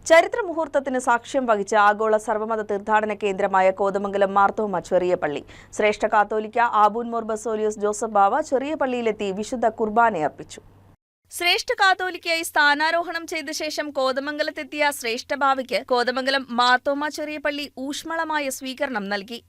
ചരിത്ര മുഹൂർത്തത്തിന് സാക്ഷ്യം വഹിച്ച ആഗോള സർവമത തീർത്ഥാടന കേന്ദ്രമായ കോതമംഗലം മാർത്തോമ ചെറിയ പള്ളി ശ്രേഷ്ഠ കാത്തോലിക്ക ആബൂൻമോർ ബസേലിയോസ് ജോസഫ് ബാവ ചെറിയ പള്ളിയിലെത്തി വിശുദ്ധ കുർബാനയർപ്പിച്ചു. ശ്രേഷ്ഠ കാത്തോലിക്കയായി സ്ഥാനാരോഹണം ചെയ്ത ശേഷം കോതമംഗലത്തെത്തിയ ശ്രേഷ്ഠ ബാവയ്ക്ക് കോതമംഗലം മാർത്തോമ ചെറിയ പള്ളി ഊഷ്മളമായ സ്വീകരണം നൽകി.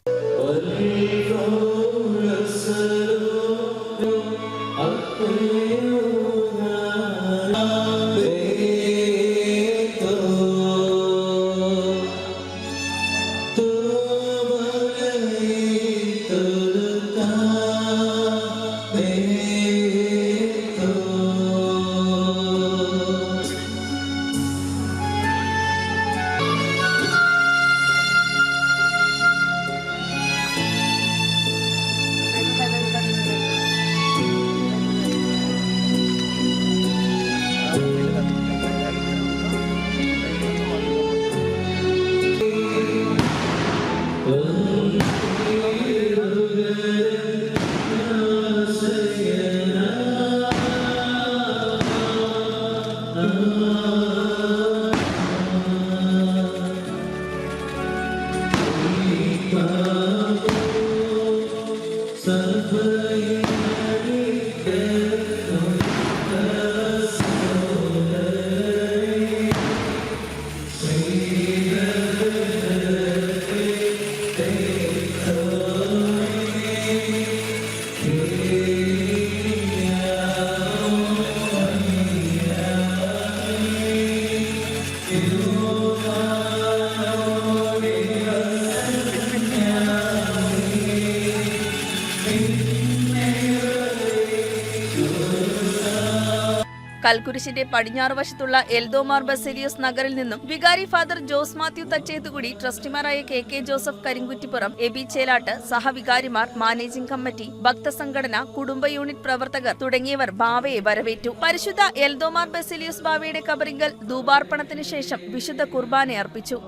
കൽക്കുരിശിന്റെ പടിഞ്ഞാറ് വശത്തുള്ള എൽദോമാർ ബസേലിയോസ് നഗറിൽ നിന്നും വികാരി ഫാദർ ജോസ് മാത്യു തച്ചേത്തുകുടി, ട്രസ്റ്റിമാരായ കെ ജോസഫ് കരിങ്കുറ്റിപ്പുറം, എബി ചേലാട്ട്, സഹവികാരിമാർ, മാനേജിംഗ് കമ്മിറ്റി, ഭക്തസംഘടന, കുടുംബ യൂണിറ്റ് പ്രവർത്തകർ തുടങ്ങിയവർ ബാവയെ വരവേറ്റു. പരിശുദ്ധ എൽദോമാർ ബസേലിയോസ് ബാവയുടെ കബറിങ്കൽ ധൂപാർപ്പണത്തിന് ശേഷം വിശുദ്ധ കുർബാനയർപ്പിച്ചു.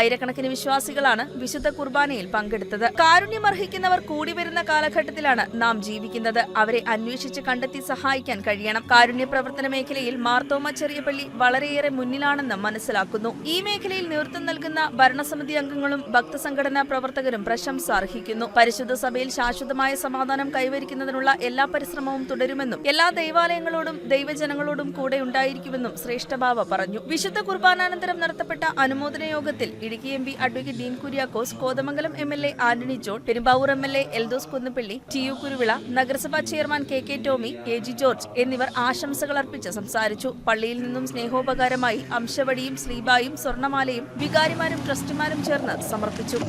ആയിരക്കണക്കിന് വിശ്വാസികളാണ് വിശുദ്ധ കുർബാനയിൽ പങ്കെടുത്തത്. കാരുണ്യമർഹിക്കുന്നവർ കൂടി വരുന്ന കാലഘട്ടത്തിലാണ് നാം ജീവിക്കുന്നത്. അവരെ അന്വേഷിച്ച് കണ്ടെത്തി സഹായിക്കാൻ കഴിയണം. കാരുണ്യ പ്രവർത്തന മേഖലയിൽ മാർത്തോമ ചെറിയ പള്ളി വളരെയേറെ മുന്നിലാണെന്ന് മനസ്സിലാക്കുന്നു. ഈ മേഖലയിൽ നേതൃത്വം നൽകുന്ന ഭരണസമിതി അംഗങ്ങളും ഭക്തസംഘടനാ പ്രവർത്തകരും പ്രശംസ അർഹിക്കുന്നു. പരിശുദ്ധ സഭയിൽ ശാശ്വതമായ സമാധാനം കൈവരിക്കുന്നതിനുള്ള എല്ലാ പരിശ്രമവും തുടരുമെന്നും എല്ലാ ദൈവാലയങ്ങളോടും ദൈവജനങ്ങളോടും കൂടെ ഉണ്ടായിരിക്കുമെന്നും ശ്രേഷ്ഠ ബാവ പറഞ്ഞു. വിശുദ്ധ കുർബാനാനന്തരം നടത്തപ്പെട്ട അനുമോദന യോഗത്തിൽ Idukki M P advocate Dean Kuriakose, Kothamangalam MLA Antony John, Perumbavoor MLA Eldhose Kunnappilly, TU Kuruvila, നഗരസഭാ chairman KK Tomy, AG George എന്നിവർ ആശംസകൾ അർപ്പിച്ച് സംസാരിച്ചു. പള്ളിയിൽ നിന്നും സ്നേഹോപകാരമായി അംശവടിയും സ്ലീബായും സ്വർണമാലയും വികാരിമാരും ട്രസ്റ്റിമാരും ചേർന്ന് സമർപ്പിച്ചു.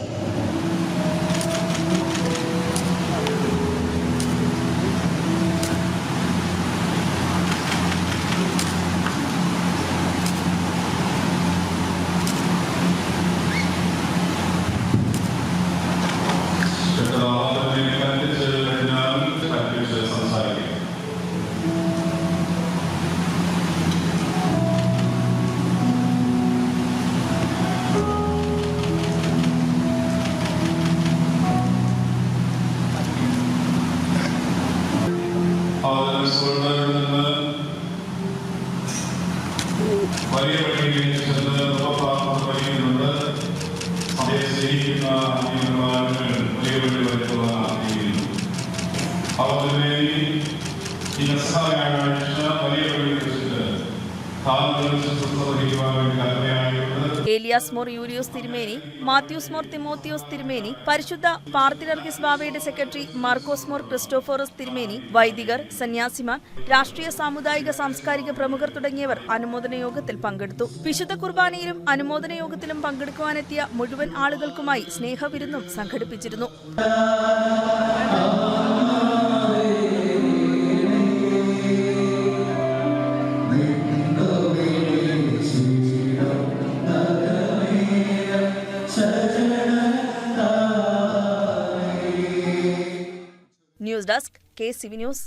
വലിയ പള്ളിയിൽ ചെന്ന് പ്രാർത്ഥിക്കുന്നുണ്ട്. അവയെ സ്നേഹിക്കുന്ന വലിയ പള്ളി വരുത്തുക അതുപോലെ ഈ വ്യാഴാഴ്ച വലിയ പള്ളിയിൽ വെച്ചിട്ട് ഏലിയാസ് മോർ യൂലിയോസ് തിരുമേനി, മാത്യൂസ് മോർ തിമോത്തിയോസ് തിരുമേനി, പരിശുദ്ധ പാർത്തിനർഗിസ് ബാവയുടെ സെക്രട്ടറി മാർക്കോസ് മോർ ക്രിസ്റ്റോഫോറസ് തിരുമേനി, വൈദികർ, സന്യാസിമാർ, രാഷ്ട്രീയ സാമുദായിക സാംസ്കാരിക പ്രമുഖർ തുടങ്ങിയവർ അനുമോദന യോഗത്തിൽ പങ്കെടുത്തു. വിശുദ്ധ കുർബാനയിലും അനുമോദന യോഗത്തിലും പങ്കെടുക്കുവാനെത്തിയ മുഴുവൻ ആളുകൾക്കുമായി സ്നേഹവിരുന്നും സംഘടിപ്പിച്ചിരുന്നു. News desk KCV news.